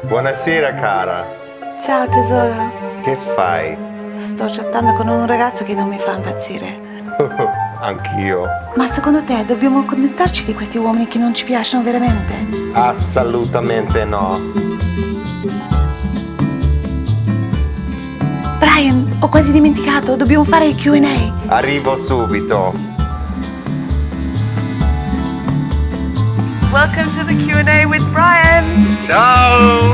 Buonasera cara. Ciao tesoro. Che fai? Sto chattando con un ragazzo che non mi fa impazzire. Anch'io. Ma secondo te dobbiamo accontentarci di questi uomini che non ci piacciono veramente? Assolutamente no. Brian, ho quasi dimenticato, dobbiamo fare il Q&A. Arrivo subito. Welcome to the Q&A with Brian. Ciao.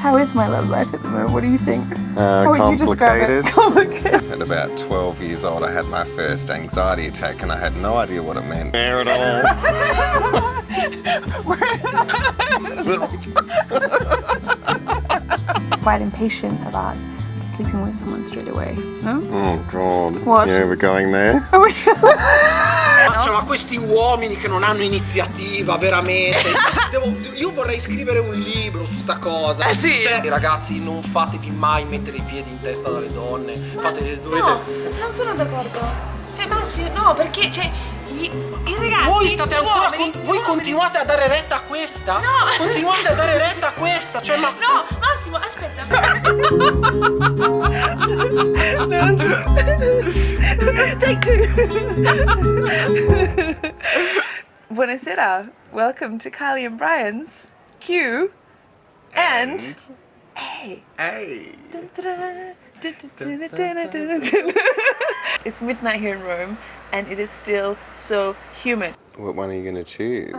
How is my love life at the moment? What do you think? How would you describe it? Complicated. At about 12 years old, I had my first anxiety attack and I had no idea what it meant. There it all. Quite impatient about sleeping with someone straight away, no? Oh God. What? Yeah, we're going there. Cioè, ma questi uomini che non hanno iniziativa, veramente. Io vorrei scrivere un libro su sta cosa. Sì. Cioè, ragazzi, non fatevi mai mettere i piedi in testa dalle donne. Dovete. No, non sono d'accordo. Cioè, Massimo, no, perché, cioè, i ragazzi. Voi state ancora. Voi no, continuate a dare retta a questa? No. Continuate a dare retta a questa, cioè, ma. No, Massimo, aspetta. Take two. Buonasera. Welcome to Kylie and Brian's Q and A. Hey. It's midnight here in Rome, and it is still so humid. What one are you going to choose?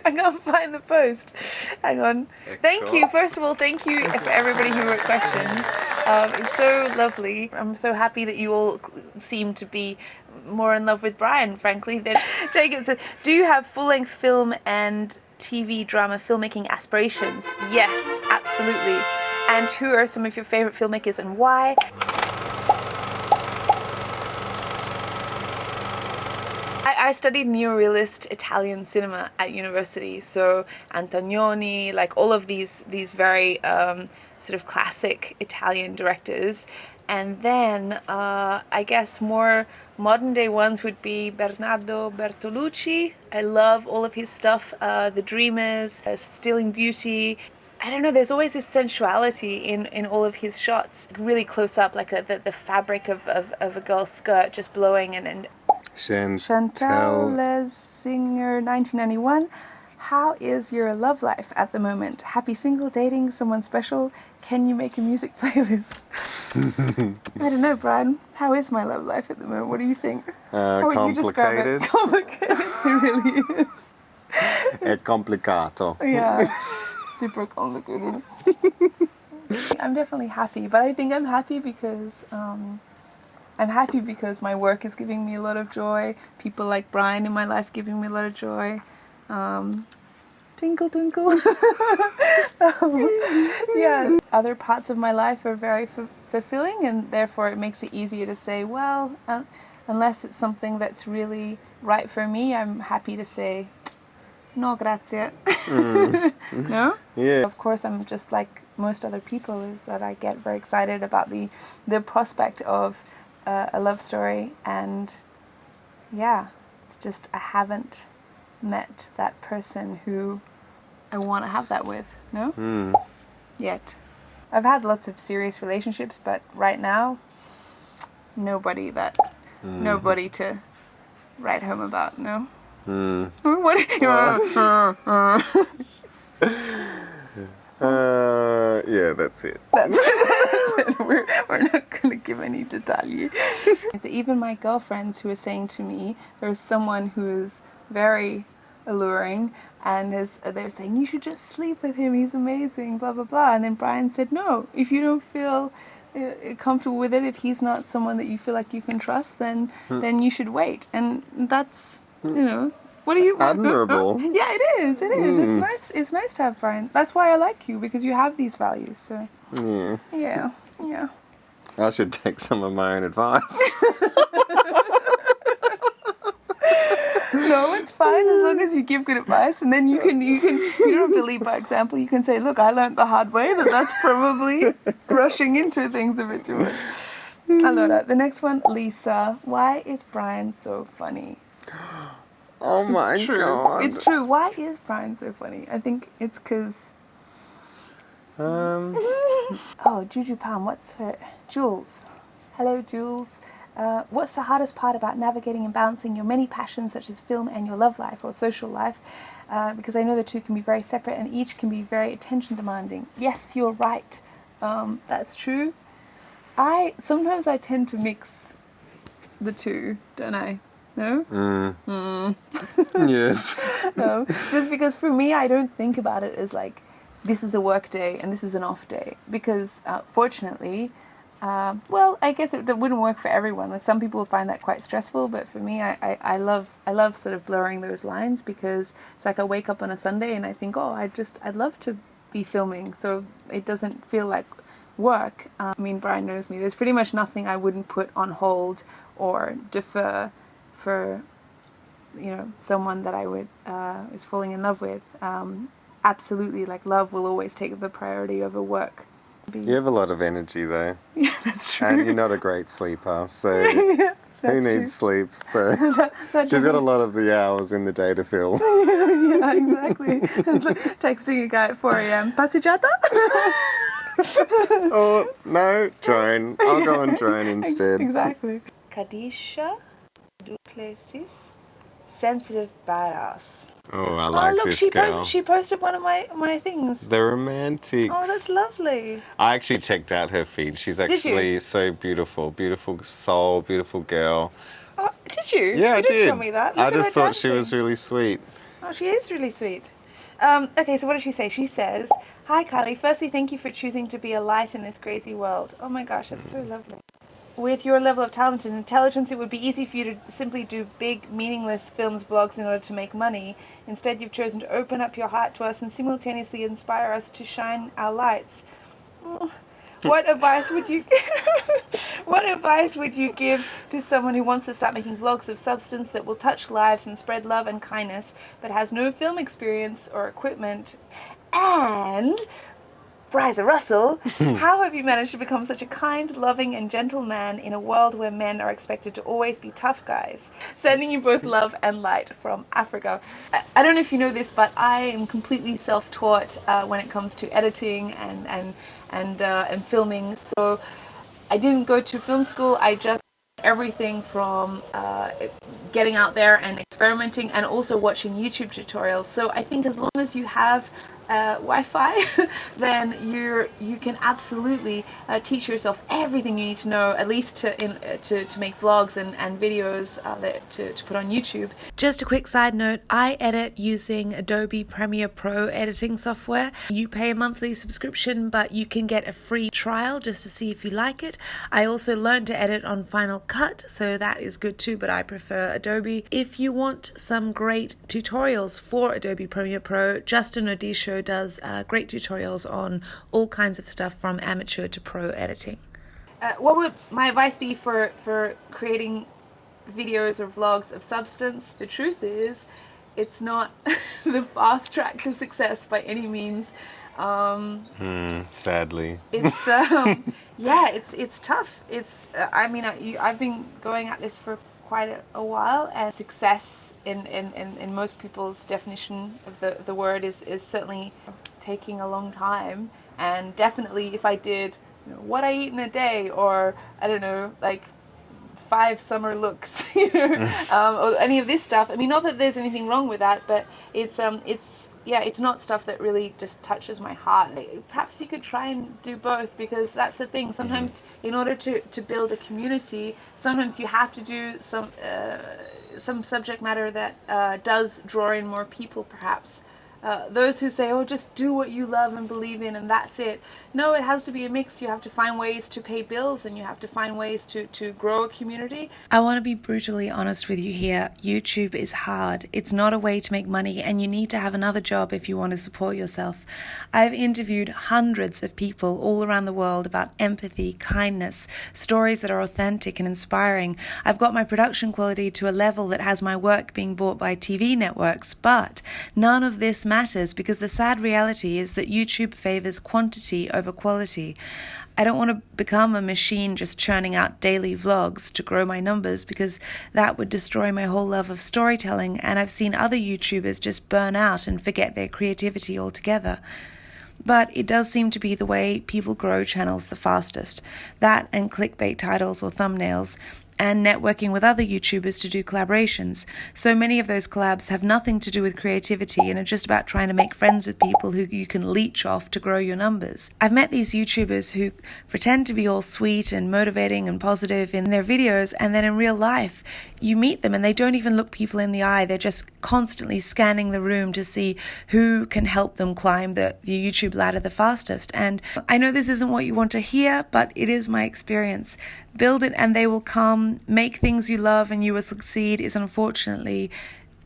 I'm gonna find the post. Hang on. Thank you. First of all, thank you for everybody who wrote questions. It's so lovely. I'm so happy that you all seem to be more in love with Brian, frankly, than Jacob said. Do you have full-length film and TV drama filmmaking aspirations? Yes, absolutely. And who are some of your favorite filmmakers and why? I studied neorealist Italian cinema at university, so Antonioni, like all of these very sort of classic Italian directors, and then I guess more modern day ones would be Bernardo Bertolucci. I love all of his stuff, The Dreamers, Stealing Beauty. I don't know, there's always this sensuality in all of his shots, really close up, like the fabric of a girl's skirt just blowing and Chantal Lesinger, 1991. How is your love life at the moment? Happy single, dating, someone special? Can you make a music playlist? I don't know, Brian. How is my love life at the moment? What do you think? How would you describe it? Complicated. It really is. È complicato. Yeah, super complicated. I'm definitely happy, but I think I'm happy because my work is giving me a lot of joy. People like Brian in my life giving me a lot of joy. Twinkle, twinkle. Yeah, other parts of my life are very fulfilling, and therefore it makes it easier to say, well, unless it's something that's really right for me, I'm happy to say, no, grazie. No? Yeah. Of course, I'm just like most other people, is that I get very excited about the prospect of a love story, and yeah, it's just I haven't met that person who I want to have that with, no? Yet. I've had lots of serious relationships, but right now, nobody to write home about, no? What? Yeah, that's it. That's it. We're not going to give any detalji. So even my girlfriends who are saying to me, there's someone who's very alluring, and they're saying, you should just sleep with him, he's amazing, blah, blah, blah. And then Brian said, no, if you don't feel comfortable with it, if he's not someone that you feel like you can trust, then you should wait. And that's, you know, what do you... Admirable. Yeah, it is. It's nice to have Brian. That's why I like you, because you have these values, so... Yeah. I should take some of my own advice. No, it's fine as long as you give good advice, and then you don't have to lead by example. You can say, look, I learned the hard way that's probably rushing into things a bit too much. Allora, the next one, Lisa. Why is Brian so funny? Oh my God. It's true. Why is Brian so funny? I think it's because Oh, Juju Palm, what's her? Jules. Hello, Jules. What's the hardest part about navigating and balancing your many passions such as film and your love life or social life? Because I know the two can be very separate and each can be very attention demanding. Yes, you're right. That's true. Sometimes I tend to mix the two, don't I? No? Yes. Just because for me, I don't think about it as like, this is a work day and this is an off day. Because fortunately, well, I guess it wouldn't work for everyone. Like some people find that quite stressful, but for me, I love sort of blurring those lines because it's like I wake up on a Sunday and I think, oh, I'd love to be filming, so it doesn't feel like work. I mean, Brian knows me. There's pretty much nothing I wouldn't put on hold or defer for, someone that I would is falling in love with. Absolutely, like love will always take the priority over work. You have a lot of energy though. Yeah, that's true. And you're not a great sleeper, so Yeah, who that's needs true. sleep? So she's got a lot of the hours in the day to fill. Yeah, exactly. It's like texting a guy at 4 a.m. Passeggiata? Oh, no, drone. I'll go on drone instead. Exactly. Kadisha Duplessis, sensitive badass. Oh, I like look, this she girl. She posted one of my things. The romantics. Oh, that's lovely. I actually checked out her feed. She's Did you? actually so beautiful. Beautiful soul, beautiful girl. Oh, did you? Yeah, you I didn't did. tell me that. I Look at just her thought she dancing. was really sweet. Oh, she is really sweet. Okay, so what does she say? She says, "Hi, Kylie. Firstly, thank you for choosing to be a light in this crazy world." Oh my gosh, that's so lovely. With your level of talent and intelligence, it would be easy for you to simply do big, meaningless films, vlogs in order to make money. Instead, you've chosen to open up your heart to us and simultaneously inspire us to shine our lights. Oh, what advice would you give to someone who wants to start making vlogs of substance that will touch lives and spread love and kindness, but has no film experience or equipment? And Bryza Russell, how have you managed to become such a kind, loving, and gentle man in a world where men are expected to always be tough guys? Sending you both love and light from Africa. I don't know if you know this, but I am completely self-taught when it comes to editing and filming. So I didn't go to film school. I just everything from getting out there and experimenting and also watching YouTube tutorials. So I think as long as you have Wi-Fi, then you can absolutely teach yourself everything you need to know, at least to make vlogs and videos to put on YouTube. Just a quick side note, I edit using Adobe Premiere Pro editing software. You pay a monthly subscription, but you can get a free trial just to see if you like it. I also learned to edit on Final Cut, so that is good too, but I prefer Adobe. If you want some great tutorials for Adobe Premiere Pro, Justin Odisho does great tutorials on all kinds of stuff from amateur to pro editing. What would my advice be for creating videos or vlogs of substance? The truth is, it's not the fast track to success by any means. Sadly. It's yeah, it's tough. It's I've been going at this for quite a while, and success in most people's definition of the word is certainly taking a long time. And definitely if I did what I eat in a day, or I don't know, like 5 summer looks, or any of this stuff. I mean, not that there's anything wrong with that, but it's not stuff that really just touches my heart. Perhaps you could try and do both, because that's the thing. Sometimes in order to build a community, sometimes you have to do some subject matter that does draw in more people, perhaps. Those who say, oh, just do what you love and believe in and that's it. No, it has to be a mix. You have to find ways to pay bills, and you have to find ways to grow a community. I want to be brutally honest with you here. YouTube is hard. It's not a way to make money, and you need to have another job if you want to support yourself. I've interviewed hundreds of people all around the world about empathy, kindness, stories that are authentic and inspiring. I've got my production quality to a level that has my work being bought by TV networks, but none of this matters, because the sad reality is that YouTube favors quantity over quality. I don't want to become a machine just churning out daily vlogs to grow my numbers, because that would destroy my whole love of storytelling, and I've seen other YouTubers just burn out and forget their creativity altogether. But it does seem to be the way people grow channels the fastest. That and clickbait titles or thumbnails, and networking with other YouTubers to do collaborations. So many of those collabs have nothing to do with creativity and are just about trying to make friends with people who you can leech off to grow your numbers. I've met these YouTubers who pretend to be all sweet and motivating and positive in their videos, and then in real life, you meet them and they don't even look people in the eye. They're just constantly scanning the room to see who can help them climb the YouTube ladder the fastest. And I know this isn't what you want to hear, but it is my experience. Build it and they will come. Make things you love and you will succeed is unfortunately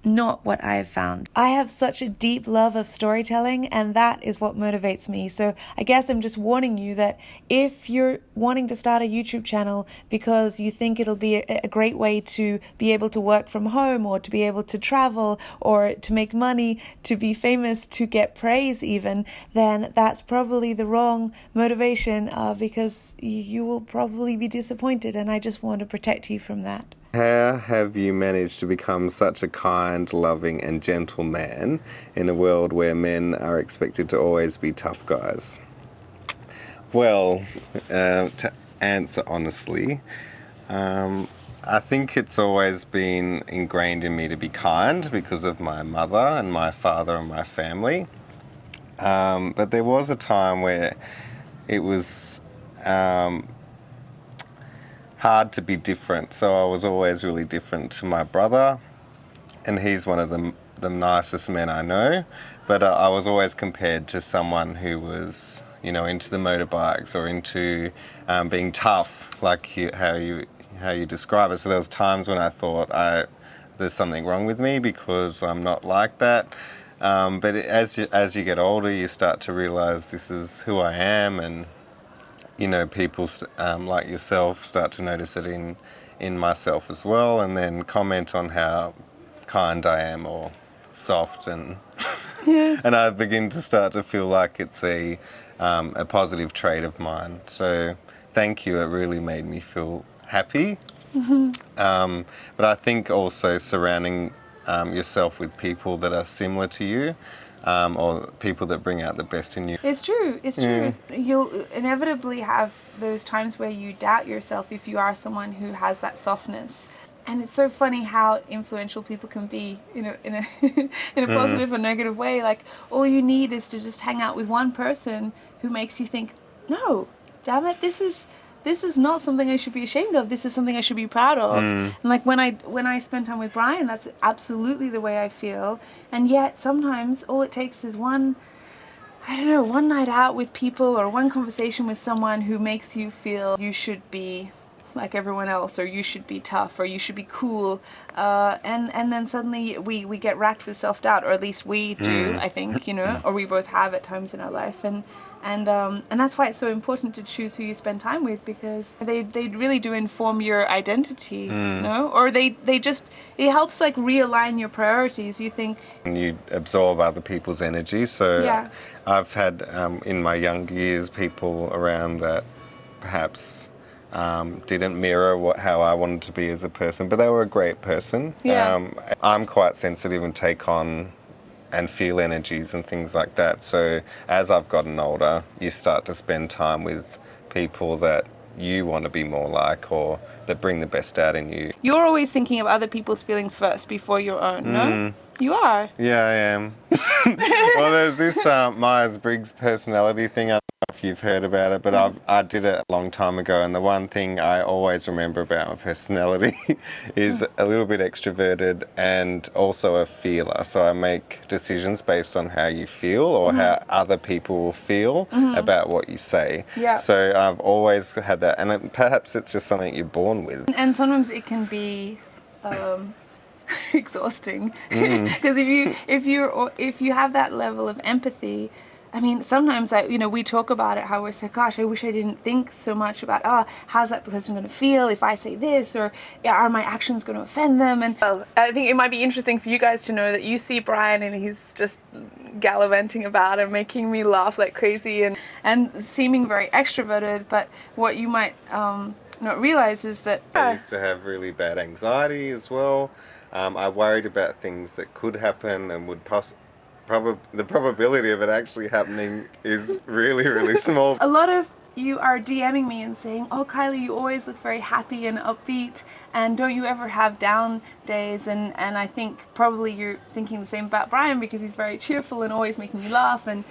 not what I have found. I have such a deep love of storytelling, and that is what motivates me. So I guess I'm just warning you that if you're wanting to start a YouTube channel because you think it'll be a great way to be able to work from home, or to be able to travel, or to make money, to be famous, to get praise even, then that's probably the wrong motivation, because you will probably be disappointed, and I just want to protect you from that. How have you managed to become such a kind, loving and gentle man in a world where men are expected to always be tough guys? Well, to answer honestly, I think it's always been ingrained in me to be kind because of my mother and my father and my family. But there was a time where it was hard to be different. So I was always really different to my brother, and he's one of the nicest men I know. But I was always compared to someone who was, into the motorbikes or into being tough, like how you describe it. So there was times when I thought there's something wrong with me because I'm not like that. But as you get older, you start to realize this is who I am, and people like yourself start to notice it in myself as well, and then comment on how kind I am or soft, and and I begin to start to feel like it's a positive trait of mine. So thank you, it really made me feel happy. Mm-hmm. But I think also surrounding yourself with people that are similar to you, or people that bring out the best in you. It's true. You'll inevitably have those times where you doubt yourself if you are someone who has that softness. And it's so funny how influential people can be, in a positive or negative way. Like, all you need is to just hang out with one person who makes you think, no, damn it, this is not something I should be ashamed of. This is something I should be proud of. And like when I spend time with Brian, that's absolutely the way I feel. And yet sometimes all it takes is one night out with people, or one conversation with someone who makes you feel you should be like everyone else, or you should be tough, or you should be cool. And then suddenly we get racked with self-doubt, or at least we do, I think, or we both have at times in our life. And that's why it's so important to choose who you spend time with, because they really do inform your identity, or it helps like realign your priorities. You think, and you absorb other people's energy. So yeah. I've had in my younger years people around that perhaps didn't mirror how I wanted to be as a person, but they were a great person. Yeah. I'm quite sensitive and take on and feel energies and things like that. So as I've gotten older, you start to spend time with people that you want to be more like, or that bring the best out in you. You're always thinking of other people's feelings first before your own, no? You are. Yeah, I am. Well, there's this Myers-Briggs personality thing. I don't know if you've heard about it, but I did it a long time ago, and the one thing I always remember about my personality is a little bit extroverted and also a feeler. So I make decisions based on how you feel, or how other people will feel about what you say. Yeah. So I've always had that, and perhaps it's just something you're born with. And sometimes it can be exhausting, because if you have that level of empathy, I mean, sometimes we talk about it, how we say, gosh, I wish I didn't think so much about how's that person going to feel if I say this, or are my actions going to offend them? And well, I think it might be interesting for you guys to know that you see Brian and he's just gallivanting about and making me laugh like crazy and seeming very extroverted, but what you might not realize is that I used to have really bad anxiety as well. I worried about things that could happen and would the probability of it actually happening is really, really small. A lot of you are DMing me and saying, "Oh, Kylie, you always look very happy and upbeat, and don't you ever have down days?" And I think probably you're thinking the same about Brian, because he's very cheerful and always making you laugh and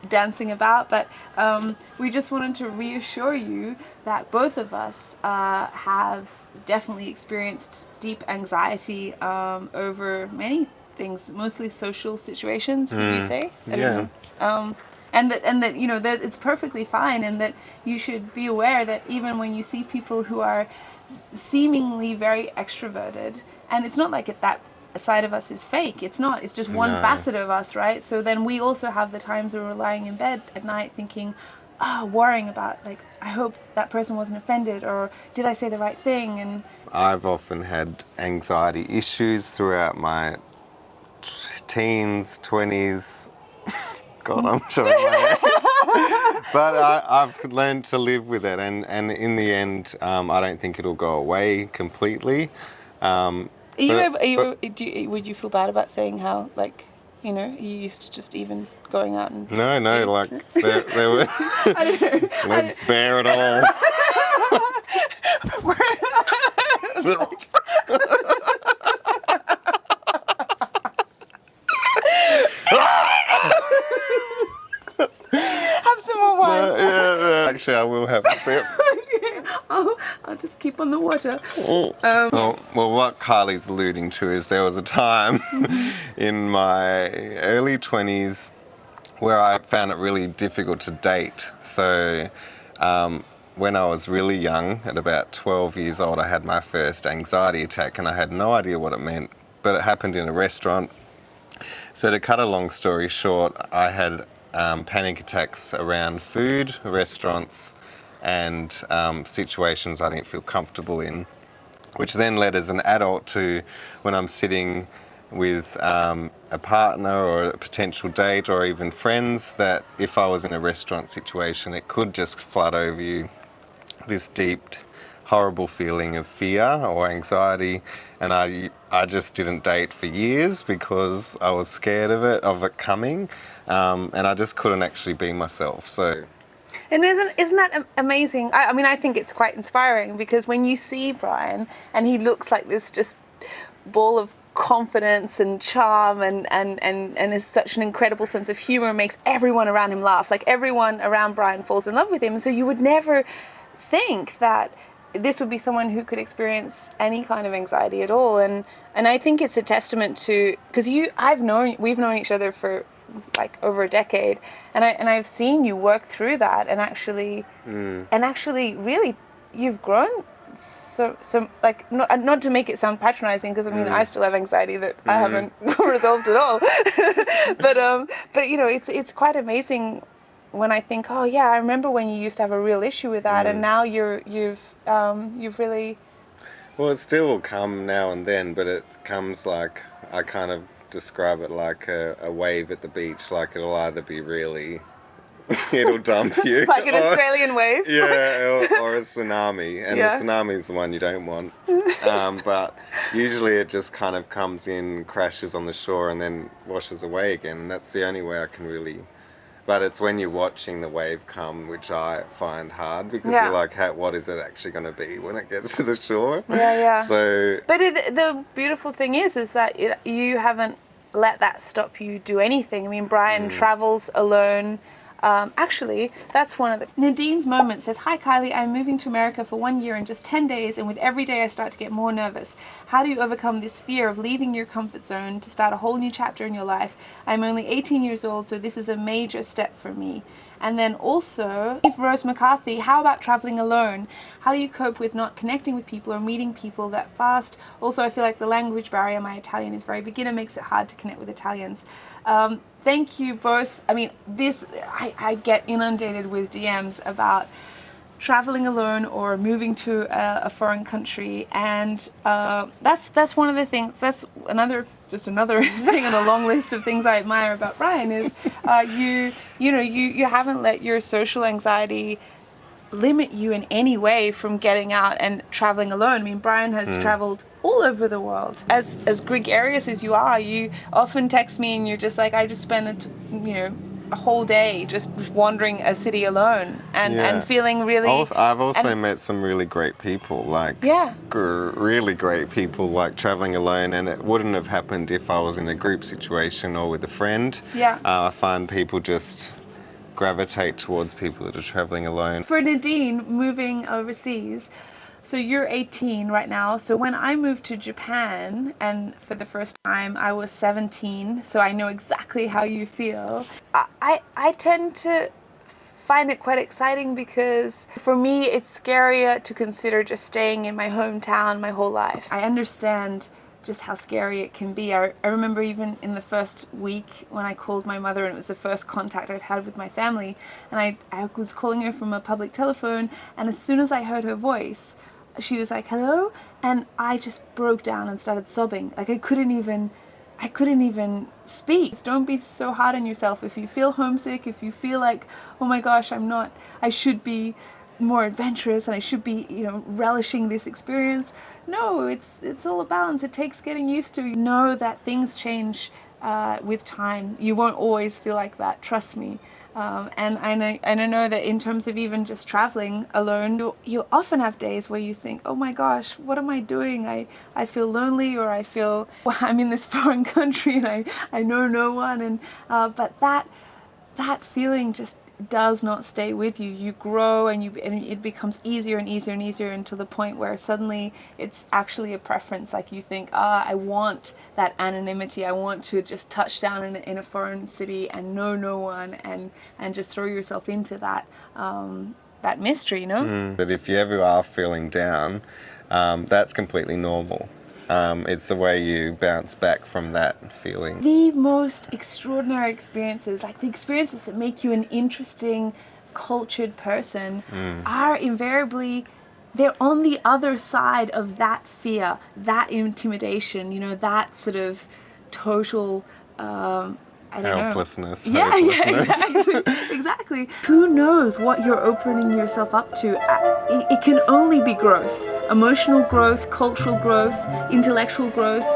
dancing about. But we just wanted to reassure you that both of us have definitely experienced deep anxiety over many things, mostly social situations, would you say? Yeah. And that you know, that it's perfectly fine, and that you should be aware that even when you see people who are seemingly very extroverted, and it's not like that side of us is fake, it's not, it's just one facet of us, right? So then we also have the times where we're lying in bed at night thinking, worrying about, like, I hope that person wasn't offended, or did I say the right thing? And I've often had anxiety issues throughout my teens, 20s. God, I'm showing my age. But I've learned to live with it, and in the end, I don't think it'll go away completely. would you feel bad about saying how, like, you know, you used to just even going out and... No, like, there were... I don't know. Let's bear it all. Have some more wine. Yeah, actually, I will have a sip. I'll just keep on the water. Well, what Kylie's alluding to is there was a time in my early 20s where I found it really difficult to date. So when I was really young, at about 12 years old, I had my first anxiety attack, and I had no idea what it meant, but it happened in a restaurant. So to cut a long story short, I had panic attacks around food, restaurants, and situations I didn't feel comfortable in, which then led as an adult to when I'm sitting with a partner or a potential date or even friends, that if I was in a restaurant situation, it could just flood over you this deep, horrible feeling of fear or anxiety. And I just didn't date for years because I was scared of it coming, and I just couldn't actually be myself. So. And isn't that amazing? I mean, I think it's quite inspiring, because when you see Brian and he looks like this just ball of confidence and charm and is such an incredible sense of humor, makes everyone around him laugh. Like, everyone around Brian falls in love with him. So you would never think that this would be someone who could experience any kind of anxiety at all. And I think it's a testament to, because we've known each other for like over a decade, and I've seen you work through that, and actually really you've grown so like, not to make it sound patronizing, because I mean I still have anxiety that I haven't resolved at all, but you know, it's quite amazing when I think, oh yeah, I remember when you used to have a real issue with that, and now you've really... Well, it still will come now and then, but it comes like, I kind of describe it like a wave at the beach. Like, it'll either be really, it'll dump you. Like an Australian wave? Yeah, or a tsunami. And the tsunami is the one you don't want. But usually it just kind of comes in, crashes on the shore, and then washes away again. And that's the only way I can really... But it's when you're watching the wave come, which I find hard, because you're like, what is it actually going to be when it gets to the shore? Yeah. So... But the beautiful thing is that you haven't let that stop you do anything. I mean, Brian travels alone. Actually, that's one of the... Nadine's Moment says, "Hi Kylie, I'm moving to America for 1 year in just 10 days, and with every day I start to get more nervous. How do you overcome this fear of leaving your comfort zone to start a whole new chapter in your life? I'm only 18 years old, so this is a major step for me." And then also, Rose McCarthy, "How about traveling alone? How do you cope with not connecting with people or meeting people that fast? Also, I feel like the language barrier, my Italian is very beginner, makes it hard to connect with Italians." Thank you both. I mean, I get inundated with DMs about traveling alone or moving to a foreign country, and that's one of the things. That's another thing on a long list of things I admire about Brian is you haven't let your social anxiety limit you in any way from getting out and traveling alone. I mean, Brian has traveled all over the world. As gregarious as you are, you often text me and you're just like, I just spent a whole day just wandering a city alone and feeling really... I've also met some really great people, like really great people, like traveling alone, and it wouldn't have happened if I was in a group situation or with a friend. I find people just gravitate towards people that are traveling alone. For Nadine, moving overseas, so you're 18 right now. So when I moved to Japan, and for the first time I was 17, so I know exactly how you feel. I tend to find it quite exciting because for me it's scarier to consider just staying in my hometown my whole life. I understand just how scary it can be. I remember even in the first week when I called my mother, and it was the first contact I'd had with my family, and I was calling her from a public telephone, and as soon as I heard her voice, she was like, hello, and I just broke down and started sobbing. Like I couldn't even speak. Don't be so hard on yourself. If you feel homesick, if you feel like, oh my gosh, I should be more adventurous and I should be, relishing this experience. No, it's all a balance. It takes getting used to. Know that things change with time. You won't always feel like that. Trust me. And I know that in terms of even just traveling alone, you often have days where you think, oh my gosh, what am I doing? I feel lonely, or I feel I'm in this foreign country and I know no one. And but that feeling just does not stay with you. You grow and it becomes easier and easier and easier until the point where suddenly it's actually a preference. Like you think, I want that anonymity. I want to just touch down in a foreign city and know no one and just throw yourself into that that mystery, That if you ever are feeling down, that's completely normal. It's the way you bounce back from that feeling. The most extraordinary experiences, like the experiences that make you an interesting, cultured person, are invariably, they're on the other side of that fear, that intimidation, that sort of total... helplessness. Yeah, exactly. Who knows what you're opening yourself up to? It can only be growth. Emotional growth, cultural growth, intellectual growth,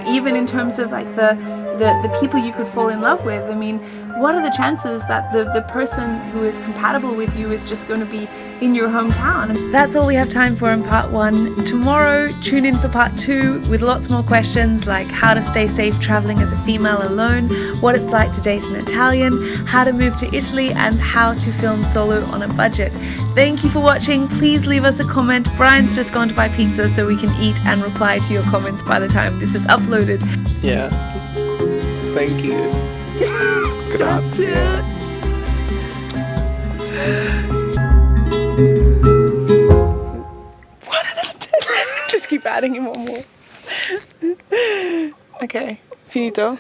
even in terms of like the people you could fall in love with. I mean, what are the chances that the person who is compatible with you is just going to be in your hometown? That's all we have time for in part 1. Tomorrow, tune in for part 2 with lots more questions like how to stay safe traveling as a female alone, what it's like to date an Italian, how to move to Italy, and how to film solo on a budget. Thank you for watching. Please leave us a comment. Brian's just gone to buy pizza so we can eat and reply to your comments by the time this is uploaded. Yeah. Thank you. Grazie. Just keep adding in one more. Okay, finito.